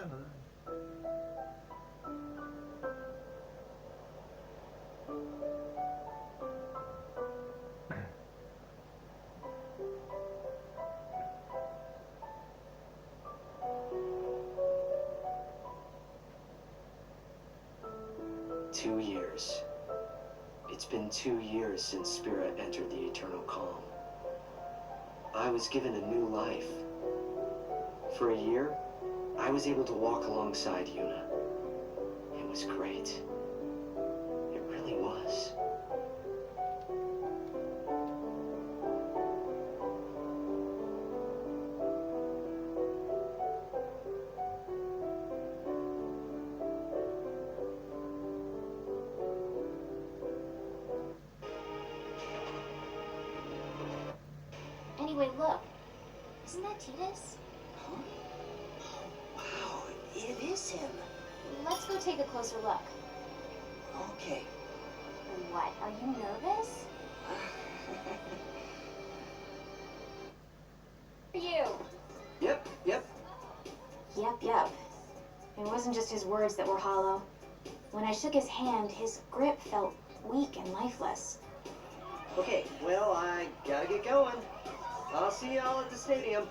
Понятно, да? 2 years. It's been 2 years since Spirit entered the eternal calm. I was given a new life. For a year, I was able to walk alongside Yuna. It was great. It really was. Anyway, look. Isn't that Titus? Huh? Wow, it is him. Let's go take a closer look. Okay. What? Are you nervous? You. Yep. Yep. It wasn't just his words that were hollow. When I shook his hand, his grip felt weak and lifeless. Okay, well, I gotta get going. I'll see y'all at the stadium.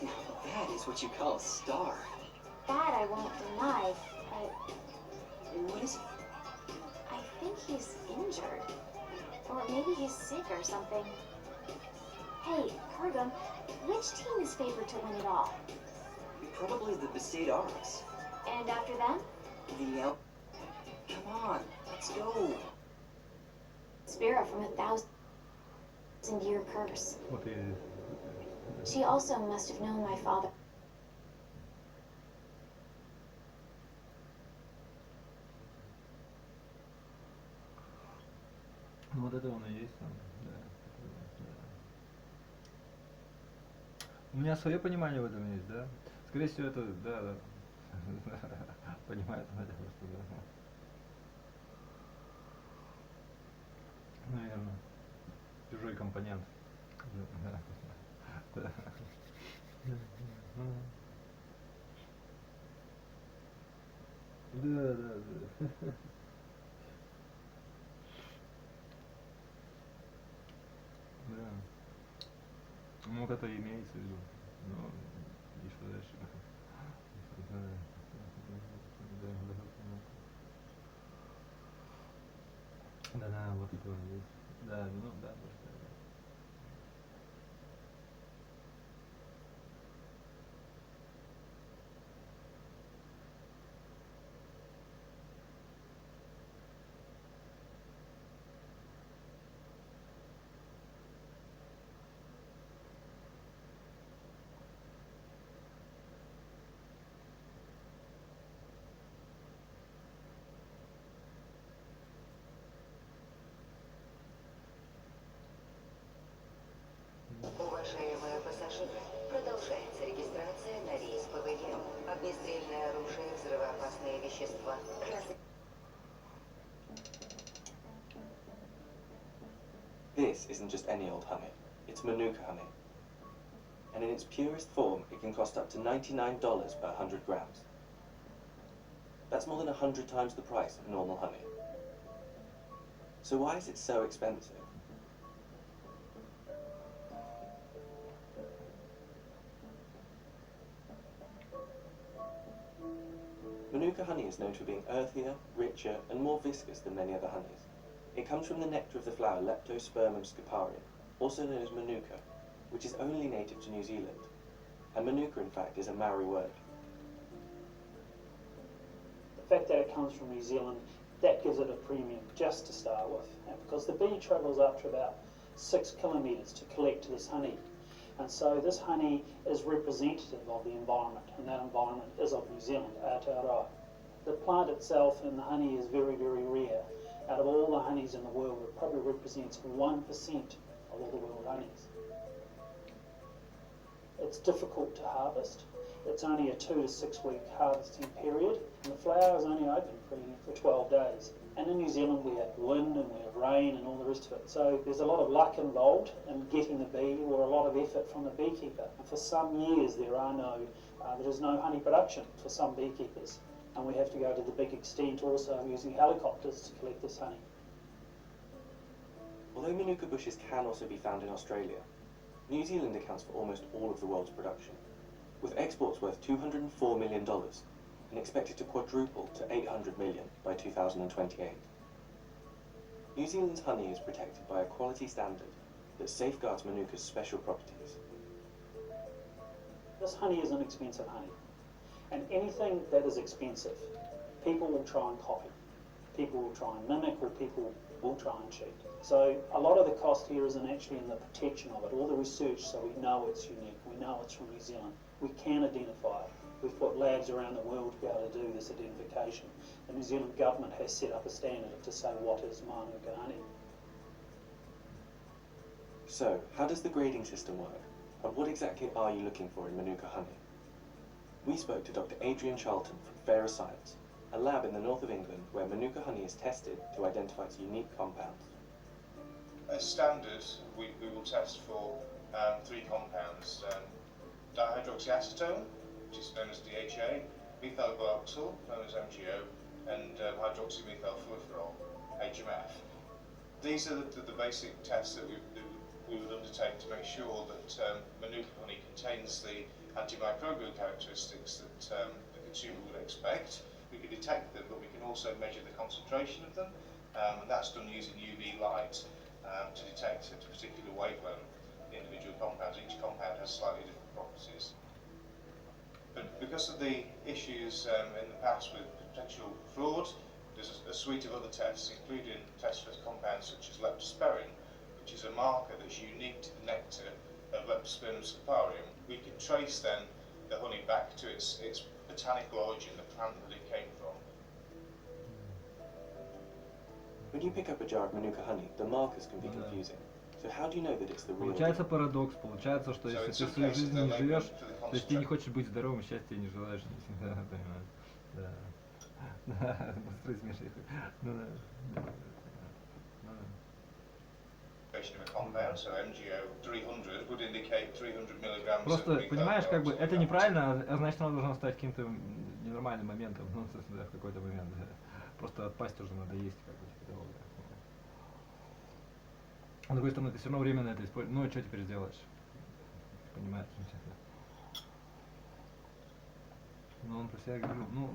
Now that is what you call a star. That I won't deny, but What is he? I think he's injured. Or maybe he's sick or something. Hey, Pergam, which team is favored to win it all? Probably the Besaid Arcs. And after them? The Come on, let's go. Spira from 1,000-year curse. Вот и... She also must have known my father. Ну вот это он и есть, да. У меня свое понимание в этом есть, да? Скорее всего, это, да. Понимает, Надя, просто, да. Наверное. Чужой компонент. Да. Да. Да. Ну вот это имеется в виду. Ну, и что дальше? Да, вот это есть. Да, ну да, просто. Уважаемые пассажиры, продолжается регистрация на рейс ПВЕ. Огнестрельное оружие, взрывоопасные вещества. This isn't just any old honey, it's Manuka honey. And in its purest form, it can cost up to $99 per 100 grams. That's more than 100 times the price of normal honey. So why is it so expensive? Manuka honey is known for being earthier, richer, and more viscous than many other honeys. It comes from the nectar of the flower Leptospermum sciparium, also known as Manuka, which is only native to New Zealand. And Manuka, in fact, is a Maori word. The fact that it comes from New Zealand, that gives it a premium just to start with. And because the bee travels up to about 6 kilometres to collect this honey. And so this honey is representative of the environment, and that environment is of New Zealand, Aotearoa. The plant itself and the honey is very, very rare. Out of all the honeys in the world, it probably represents 1% of all the world honeys. It's difficult to harvest, it's only a 2 to 6 week harvesting period, and the flower is only open for 12 days. And in New Zealand we have wind and we have rain and all the rest of it. So there's a lot of luck involved in getting the bee, or a lot of effort from the beekeeper. And for some years there is no honey production for some beekeepers. And we have to go to the big extent also of using helicopters to collect this honey. Although Manuka bushes can also be found in Australia, New Zealand accounts for almost all of the world's production, with exports worth $204 million and expected to quadruple to $800 million by 2028. New Zealand's honey is protected by a quality standard that safeguards Manuka's special properties. This honey is inexpensive honey, and anything that is expensive, people will try and copy. People will try and mimic, or people will try and cheat. So a lot of the cost here isn't actually in the protection of it, or the research, so we know it's unique, we know it's from New Zealand. We can identify it. We've put labs around the world to be able to do this identification. The New Zealand government has set up a standard to say what is Manuka honey. So, how does the grading system work? And what exactly are you looking for in Manuka honey? We spoke to Dr. Adrian Charlton from Fairer Science, a lab in the north of England where Manuka honey is tested to identify its unique compounds. As standard, we will test for 3 compounds: dihydroxyacetone, which is known as DHA, methyl glyoxal, known as MgO, and hydroxymethylfluorophorol, HMF. These are the basic tests that we would undertake to make sure that Manuka honey contains the antimicrobial characteristics that the consumer would expect. We can detect them, but we can also measure the concentration of them, and that's done using UV light to detect at a particular wavelength the individual compounds. Each compound has slightly different properties. But because of the issues in the past with potential fraud, there's a suite of other tests, including tests for compounds such as leptosperin, which is a marker that's unique to the nectar of Leptospermum scoparium. We can trace then the honey back to its botanical origin, the plant that it came from. When you pick up a jar of Manuka honey, the markers can be confusing. So how do you know that it's the real Получается deal? парадокс, получается, что если ты свою жизнь не живешь, то есть ты не хочешь быть здоровым, счастья не желаешь, да, понимаешь, да, да, быстрый смешок, ну да, So MgO 300 would indicate 300 milligrams. Просто, понимаешь, как бы это неправильно, а значит, оно должно стать каким-то ненормальным моментом, ну, да, в какой-то момент, да. Просто отпасть уже надо есть, как бы, типа того, да. С другой стороны, ты все равно временно это используешь, ну, и что теперь сделаешь? Понимаешь? Ну, он про себя говорит, ну,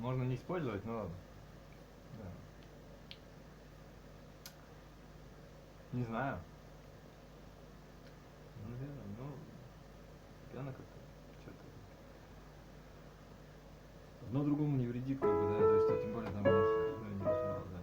можно не использовать, но, да. Не знаю. Наверное, ну, пьяно как-то, что-то. Одно другому не вредит, как бы, да, то есть, тем более там, ну, не узнал, да.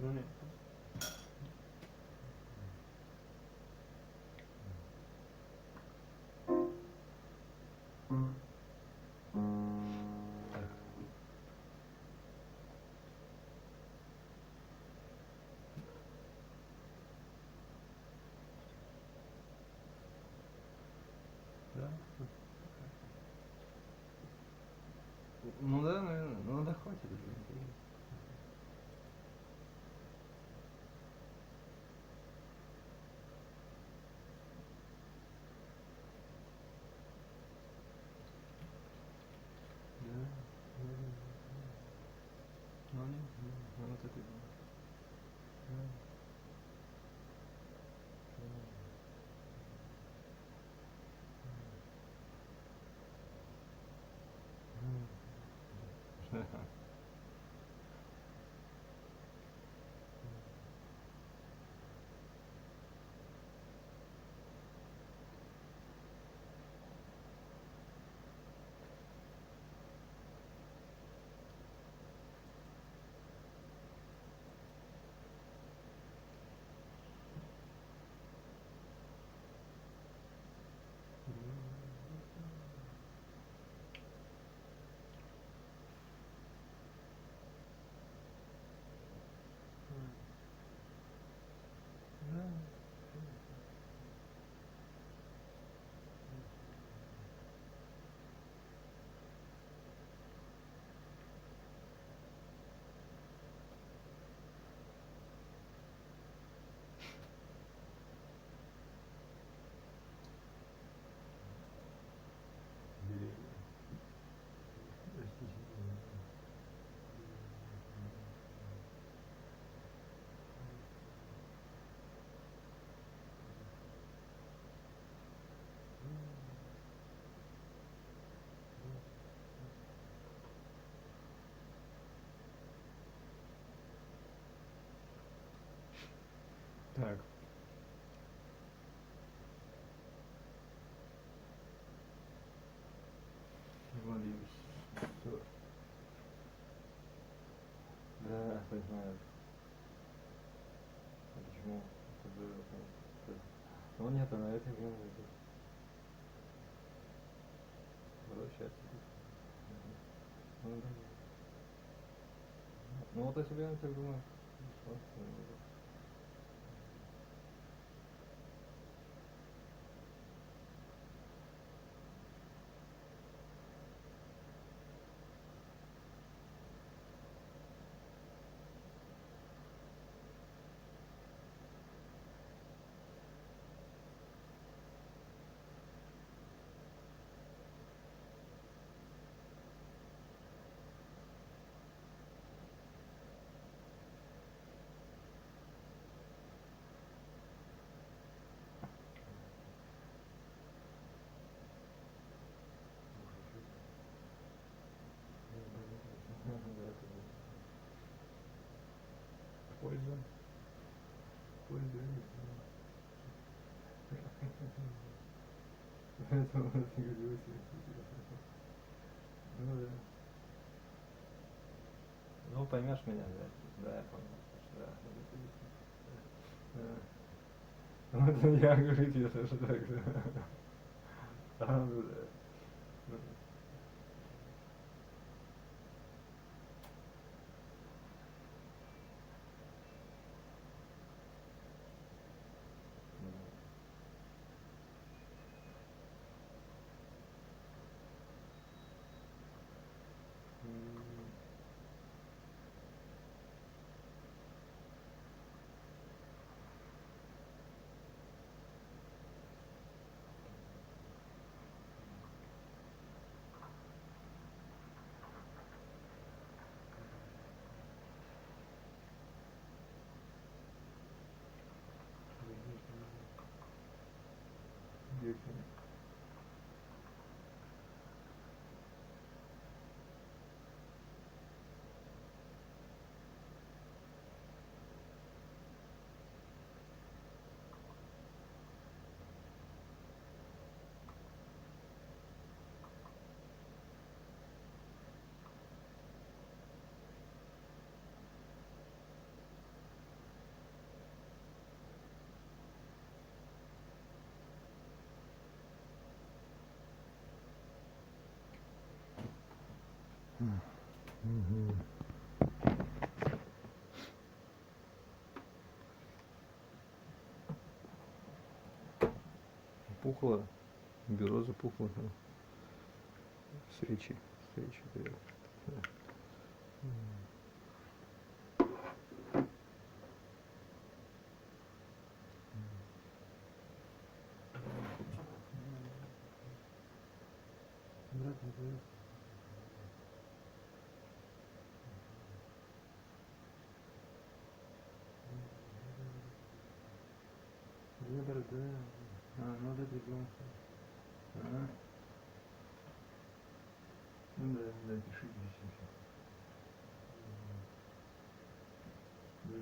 Ну нет. Да. Ну да, наверное. Ну да, хватит уже. Да. Ну нет, ну вот это. Да. Так. Иван Юрьевич, что? Да, понимаю. А почему? Ну нет, она это не может. Возвращается. Ну да. Ну вот о себе я так думаю. Польза. Пользуюсь. Поэтому вот я говорю, ну да. Ну поймешь меня, да. Да, я понял. Да. Вот я говорю тебе, что так. Ну да. Мгм. Пухло, бюро запухло. Да. Встречи, привет. Да. Привет. Выбор, да. Надо ребенка. Ну да, пишите сейчас. Да.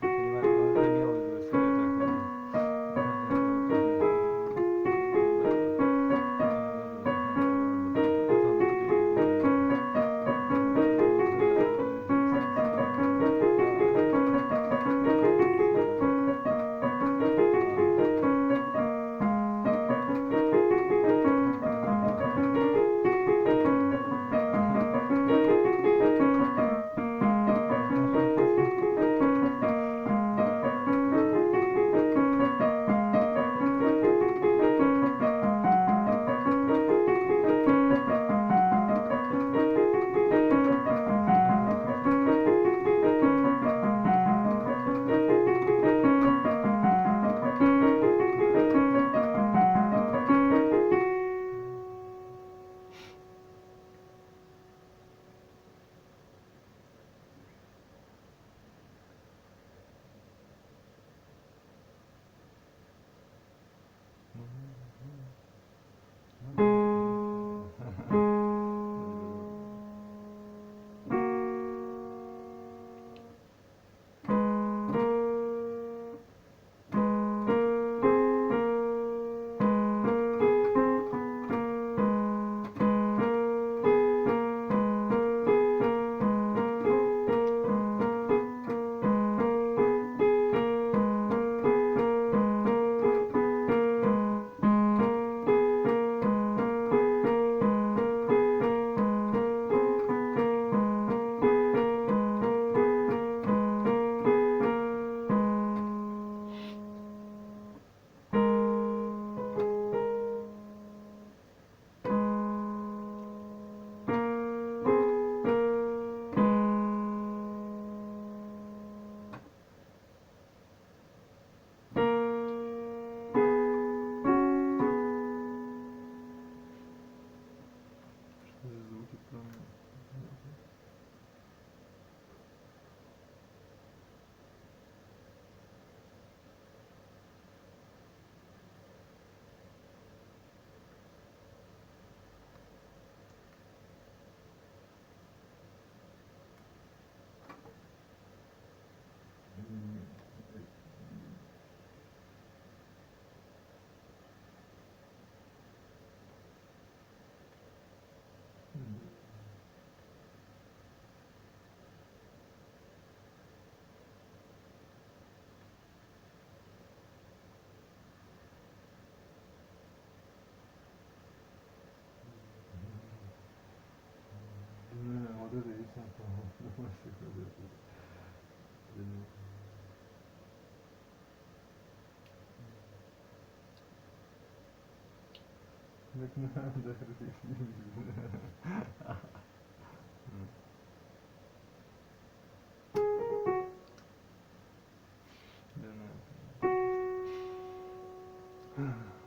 Понимаю, он имел в виду себе звуки странные. Да, вот это весна, по-моему, всех вот это. Так надо, да надо.